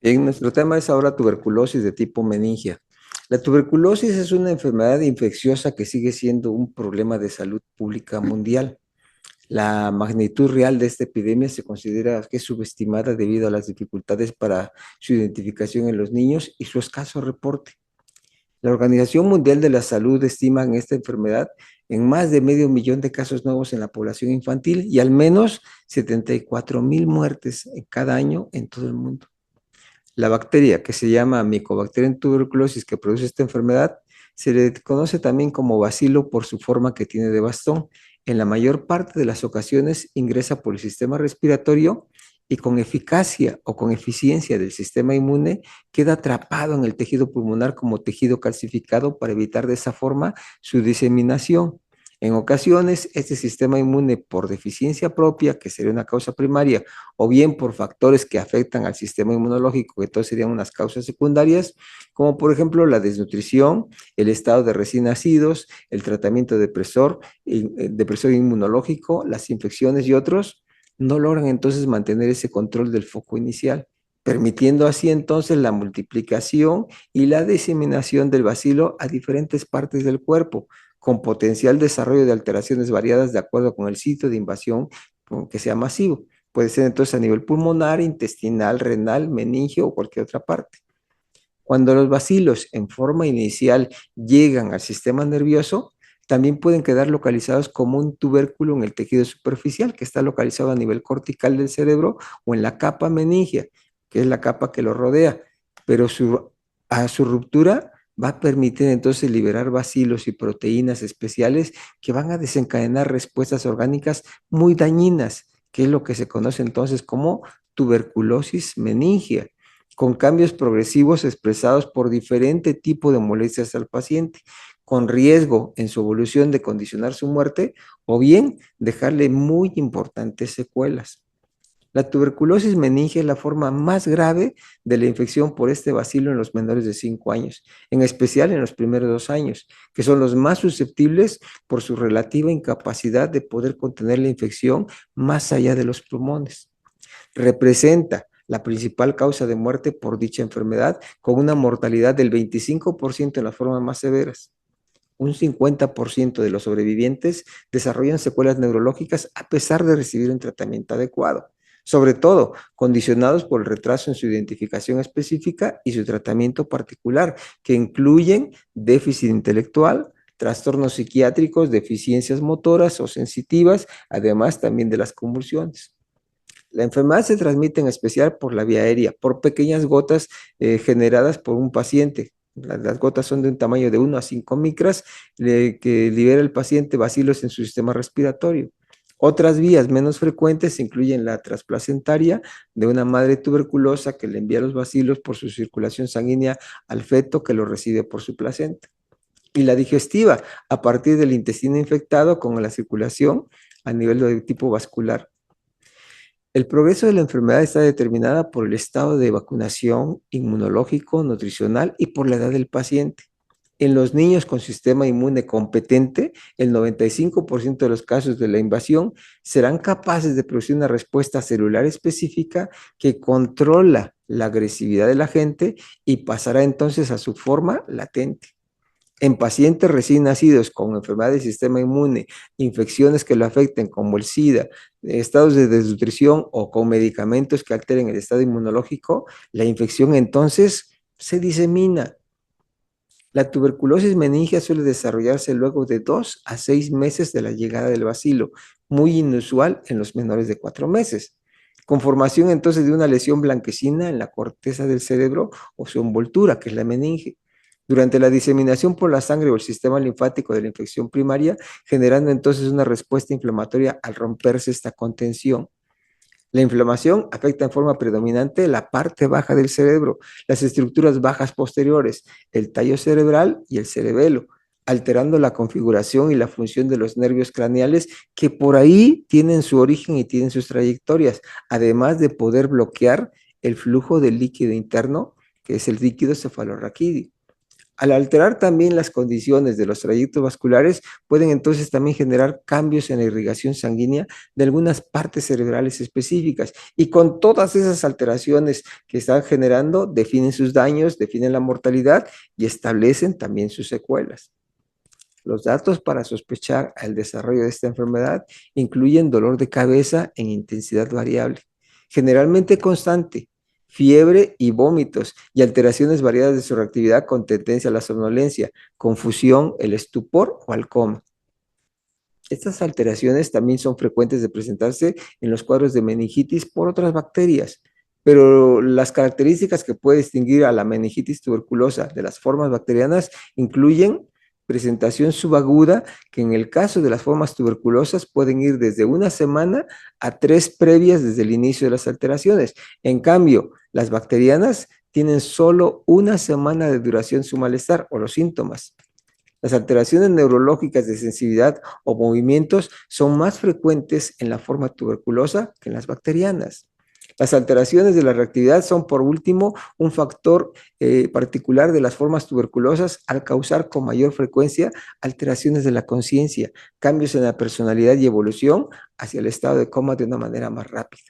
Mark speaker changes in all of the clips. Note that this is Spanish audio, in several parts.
Speaker 1: Nuestro tema es ahora tuberculosis de tipo meningia. La tuberculosis es una enfermedad infecciosa que sigue siendo un problema de salud pública mundial. La magnitud real de esta epidemia se considera que es subestimada debido a las dificultades para su identificación en los niños y su escaso reporte. La Organización Mundial de la Salud estima en esta enfermedad en más de medio millón de casos nuevos en la población infantil y al menos 74,000 muertes en cada año en todo el mundo. La bacteria que se llama Mycobacterium tuberculosis que produce esta enfermedad se le conoce también como bacilo por su forma que tiene de bastón. En la mayor parte de las ocasiones ingresa por el sistema respiratorio y con eficacia o con eficiencia del sistema inmune queda atrapado en el tejido pulmonar como tejido calcificado para evitar de esa forma su diseminación. En ocasiones, este sistema inmune por deficiencia propia, que sería una causa primaria, o bien por factores que afectan al sistema inmunológico, que entonces serían unas causas secundarias, como por ejemplo la desnutrición, el estado de recién nacidos, el tratamiento depresor inmunológico, las infecciones y otros, no logran entonces mantener ese control del foco inicial, permitiendo así entonces la multiplicación y la diseminación del bacilo a diferentes partes del cuerpo, con potencial desarrollo de alteraciones variadas de acuerdo con el sitio de invasión que sea masivo. Puede ser entonces a nivel pulmonar, intestinal, renal, meningio o cualquier otra parte. Cuando los bacilos en forma inicial llegan al sistema nervioso, también pueden quedar localizados como un tubérculo en el tejido superficial, que está localizado a nivel cortical del cerebro o en la capa meningia, que es la capa que lo rodea. Pero a su ruptura va a permitir entonces liberar bacilos y proteínas especiales que van a desencadenar respuestas orgánicas muy dañinas, que es lo que se conoce entonces como tuberculosis meningia, con cambios progresivos expresados por diferente tipo de molestias al paciente, con riesgo en su evolución de condicionar su muerte o bien dejarle muy importantes secuelas. La tuberculosis meningia es la forma más grave de la infección por este bacilo en los menores de 5 años, en especial en los primeros 2 años, que son los más susceptibles por su relativa incapacidad de poder contener la infección más allá de los pulmones. Representa la principal causa de muerte por dicha enfermedad, con una mortalidad del 25% en las formas más severas. Un 50% de los sobrevivientes desarrollan secuelas neurológicas a pesar de recibir un tratamiento adecuado, sobre todo condicionados por el retraso en su identificación específica y su tratamiento particular, que incluyen déficit intelectual, trastornos psiquiátricos, deficiencias motoras o sensitivas, además también de las convulsiones. La enfermedad se transmite en especial por la vía aérea, por pequeñas gotas generadas por un paciente. Las gotas son de un tamaño de 1 a 5 micras que libera el paciente bacilos en su sistema respiratorio. Otras vías menos frecuentes incluyen la transplacentaria de una madre tuberculosa que le envía los bacilos por su circulación sanguínea al feto que lo recibe por su placenta. Y la digestiva a partir del intestino infectado con la circulación a nivel de tipo vascular. El progreso de la enfermedad está determinada por el estado de vacunación, inmunológico, nutricional y por la edad del paciente. En los niños con sistema inmune competente, el 95% de los casos de la invasión serán capaces de producir una respuesta celular específica que controla la agresividad del agente y pasará entonces a su forma latente. En pacientes recién nacidos con enfermedades del sistema inmune, infecciones que lo afecten como el SIDA, estados de desnutrición o con medicamentos que alteren el estado inmunológico, la infección entonces se disemina. La tuberculosis meningia suele desarrollarse luego de 2 a 6 meses de la llegada del bacilo, muy inusual en los menores de 4 meses, con formación entonces de una lesión blanquecina en la corteza del cerebro o su envoltura, que es la meninge, durante la diseminación por la sangre o el sistema linfático de la infección primaria, generando entonces una respuesta inflamatoria al romperse esta contención. La inflamación afecta en forma predominante la parte baja del cerebro, las estructuras bajas posteriores, el tallo cerebral y el cerebelo, alterando la configuración y la función de los nervios craneales que por ahí tienen su origen y tienen sus trayectorias, además de poder bloquear el flujo del líquido interno, que es el líquido cefalorraquídeo. Al alterar también las condiciones de los trayectos vasculares, pueden entonces también generar cambios en la irrigación sanguínea de algunas partes cerebrales específicas. Y con todas esas alteraciones que están generando, definen sus daños, definen la mortalidad y establecen también sus secuelas. Los datos para sospechar el desarrollo de esta enfermedad incluyen dolor de cabeza en intensidad variable, generalmente constante, fiebre y vómitos y alteraciones variadas de su reactividad con tendencia a la somnolencia, confusión, el estupor o al coma. Estas alteraciones también son frecuentes de presentarse en los cuadros de meningitis por otras bacterias, pero las características que puede distinguir a la meningitis tuberculosa de las formas bacterianas incluyen presentación subaguda, que en el caso de las formas tuberculosas pueden ir desde una semana a 3 previas desde el inicio de las alteraciones. En cambio, las bacterianas tienen solo una semana de duración su malestar o los síntomas. Las alteraciones neurológicas de sensibilidad o movimientos son más frecuentes en la forma tuberculosa que en las bacterianas. Las alteraciones de la reactividad son, por último, un factor particular de las formas tuberculosas al causar con mayor frecuencia alteraciones de la conciencia, cambios en la personalidad y evolución hacia el estado de coma de una manera más rápida.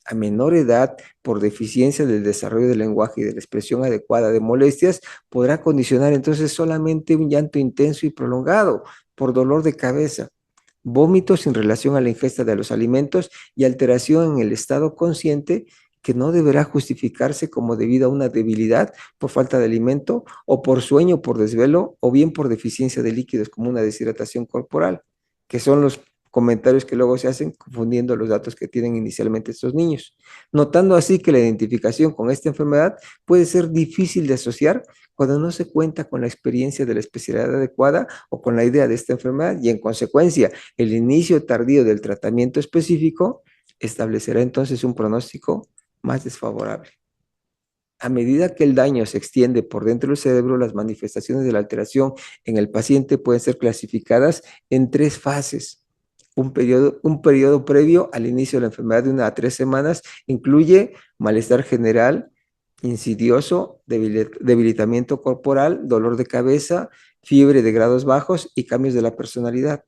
Speaker 1: A menor edad, por deficiencia del desarrollo del lenguaje y de la expresión adecuada de molestias, podrá condicionar entonces solamente un llanto intenso y prolongado por dolor de cabeza, vómitos en relación a la ingesta de los alimentos y alteración en el estado consciente que no deberá justificarse como debido a una debilidad por falta de alimento o por sueño, por desvelo o bien por deficiencia de líquidos como una deshidratación corporal, que son los comentarios que luego se hacen confundiendo los datos que tienen inicialmente estos niños, notando así que la identificación con esta enfermedad puede ser difícil de asociar cuando no se cuenta con la experiencia de la especialidad adecuada o con la idea de esta enfermedad y en consecuencia el inicio tardío del tratamiento específico establecerá entonces un pronóstico más desfavorable. A medida que el daño se extiende por dentro del cerebro, las manifestaciones de la alteración en el paciente pueden ser clasificadas en 3 fases. Un periodo previo al inicio de la enfermedad de 1 a 3 semanas incluye malestar general, insidioso, debilitamiento corporal, dolor de cabeza, fiebre de grados bajos y cambios de la personalidad.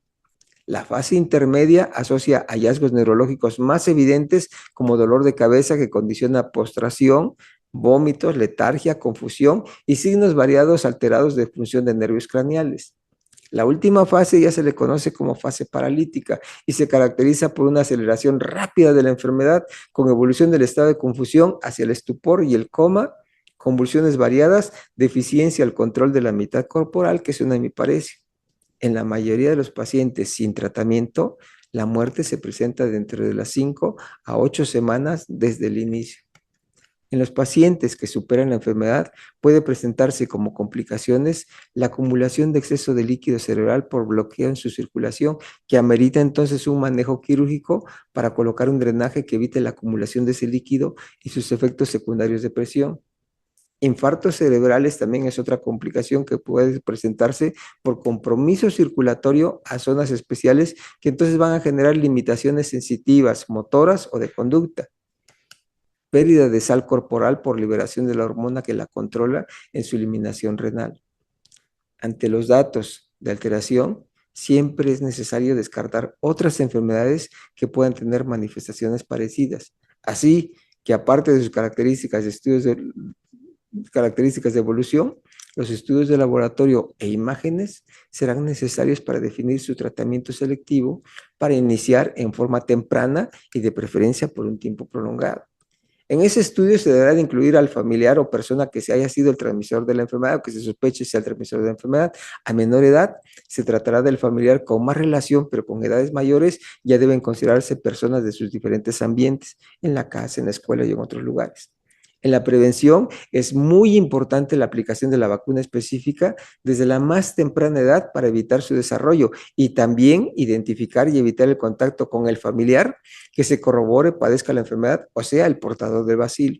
Speaker 1: La fase intermedia asocia hallazgos neurológicos más evidentes como dolor de cabeza que condiciona postración, vómitos, letargia, confusión y signos variados alterados de función de nervios craneales. La última fase ya se le conoce como fase paralítica y se caracteriza por una aceleración rápida de la enfermedad con evolución del estado de confusión hacia el estupor y el coma, convulsiones variadas, deficiencia al control de la mitad corporal, que es una hemiparesia. En la mayoría de los pacientes sin tratamiento, la muerte se presenta dentro de las 5 a 8 semanas desde el inicio. En los pacientes que superan la enfermedad puede presentarse como complicaciones la acumulación de exceso de líquido cerebral por bloqueo en su circulación, que amerita entonces un manejo quirúrgico para colocar un drenaje que evite la acumulación de ese líquido y sus efectos secundarios de presión. Infartos cerebrales también es otra complicación que puede presentarse por compromiso circulatorio a zonas especiales que entonces van a generar limitaciones sensitivas, motoras o de conducta. Pérdida de sal corporal por liberación de la hormona que la controla en su eliminación renal. Ante los datos de alteración, siempre es necesario descartar otras enfermedades que puedan tener manifestaciones parecidas. Así que aparte de sus características de evolución, los estudios de laboratorio e imágenes serán necesarios para definir su tratamiento selectivo para iniciar en forma temprana y de preferencia por un tiempo prolongado. En ese estudio se deberá de incluir al familiar o persona que se haya sido el transmisor de la enfermedad o que se sospeche sea el transmisor de la enfermedad. A menor edad se tratará del familiar con más relación, pero con edades mayores ya deben considerarse personas de sus diferentes ambientes, en la casa, en la escuela y en otros lugares. En la prevención es muy importante la aplicación de la vacuna específica desde la más temprana edad para evitar su desarrollo y también identificar y evitar el contacto con el familiar que se corrobore padezca la enfermedad o sea el portador del bacilo.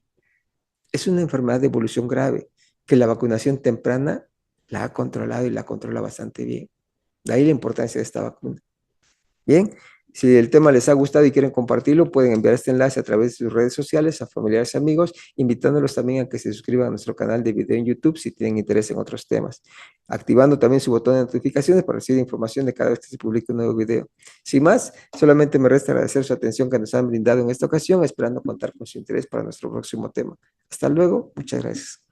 Speaker 1: Es una enfermedad de evolución grave que la vacunación temprana la ha controlado y la controla bastante bien. De ahí la importancia de esta vacuna. Bien, Si el tema les ha gustado y quieren compartirlo, pueden enviar este enlace a través de sus redes sociales a familiares y amigos, invitándolos también a que se suscriban a nuestro canal de video en YouTube si tienen interés en otros temas, activando también su botón de notificaciones para recibir información de cada vez que se publique un nuevo video. Sin más, solamente me resta agradecer su atención que nos han brindado en esta ocasión, esperando contar con su interés para nuestro próximo tema. Hasta luego, muchas gracias.